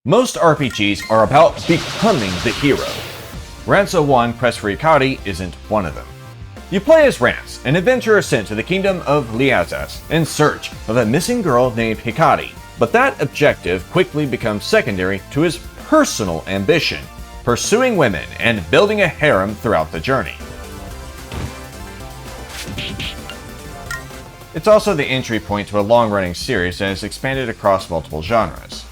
Most RPGs are about becoming the hero. Rance 1 Quest for Hikari isn't one of them. You play as Rance, an adventurer sent to the kingdom of Liazas in search of a missing girl named Hikari, but that objective quickly becomes secondary to his personal ambition, pursuing women and building a harem throughout the journey. It's also the entry point to a long-running series that has expanded across multiple genres.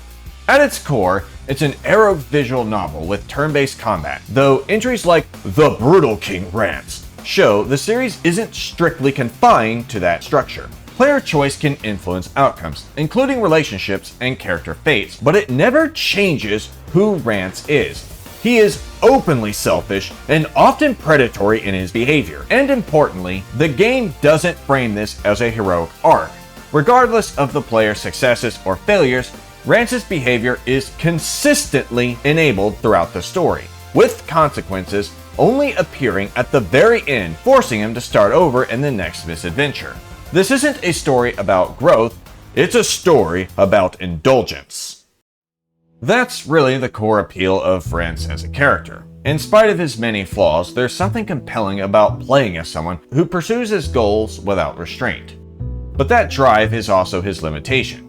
At its core, it's an aero visual novel with turn-based combat, though entries like The Brutal King Rance show the series isn't strictly confined to that structure. Player choice can influence outcomes, including relationships and character fates, but it never changes who Rance is. He is openly selfish and often predatory in his behavior, and importantly, the game doesn't frame this as a heroic arc. Regardless of the player's successes or failures, Rance's behavior is consistently enabled throughout the story, with consequences only appearing at the very end, forcing him to start over in the next misadventure. This isn't a story about growth, it's a story about indulgence. That's really the core appeal of Rance as a character. In spite of his many flaws, there's something compelling about playing as someone who pursues his goals without restraint. But that drive is also his limitation.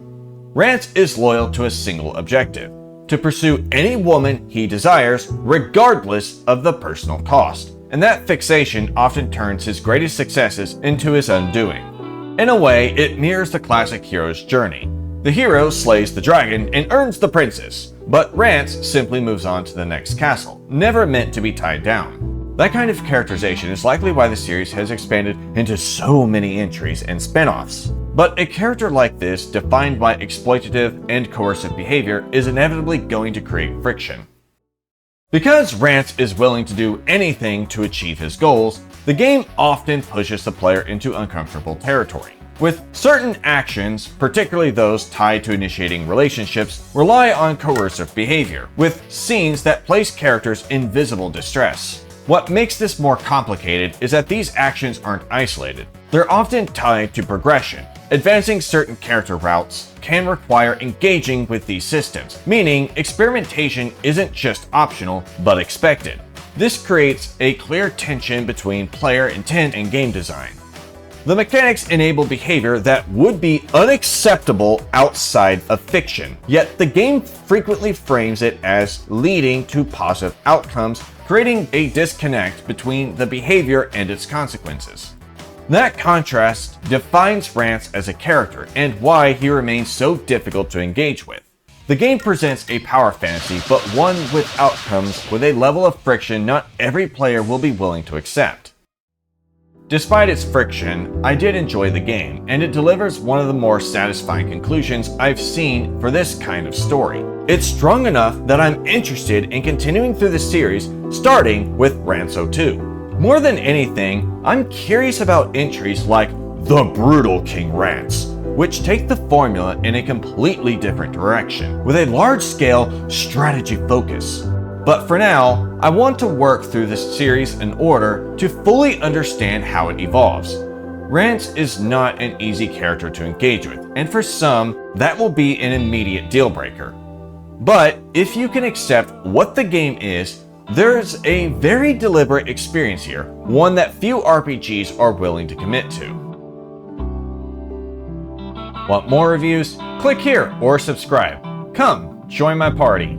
Rance is loyal to a single objective: to pursue any woman he desires, regardless of the personal cost. And that fixation often turns his greatest successes into his undoing. In a way, it mirrors the classic hero's journey. The hero slays the dragon and earns the princess, but Rance simply moves on to the next castle, never meant to be tied down. That kind of characterization is likely why the series has expanded into so many entries and spin-offs. But a character like this, defined by exploitative and coercive behavior, is inevitably going to create friction. Because Rance is willing to do anything to achieve his goals, the game often pushes the player into uncomfortable territory. With certain actions, particularly those tied to initiating relationships, rely on coercive behavior, with scenes that place characters in visible distress. What makes this more complicated is that these actions aren't isolated. They're often tied to progression. Advancing certain character routes can require engaging with these systems, meaning experimentation isn't just optional, but expected. This creates a clear tension between player intent and game design. The mechanics enable behavior that would be unacceptable outside of fiction, yet the game frequently frames it as leading to positive outcomes, creating a disconnect between the behavior and its consequences. That contrast defines Rance as a character and why he remains so difficult to engage with. The game presents a power fantasy, but one with outcomes with a level of friction not every player will be willing to accept. Despite its friction, I did enjoy the game, and it delivers one of the more satisfying conclusions I've seen for this kind of story. It's strong enough that I'm interested in continuing through the series, starting with Rance 2. More than anything, I'm curious about entries like The Brutal King Rance, which take the formula in a completely different direction, with a large-scale strategy focus. But for now, I want to work through this series in order to fully understand how it evolves. Rance is not an easy character to engage with, and for some, that will be an immediate deal breaker. But if you can accept what the game is, there's a very deliberate experience here, one that few RPGs are willing to commit to. Want more reviews? Click here or subscribe. Come, join my party.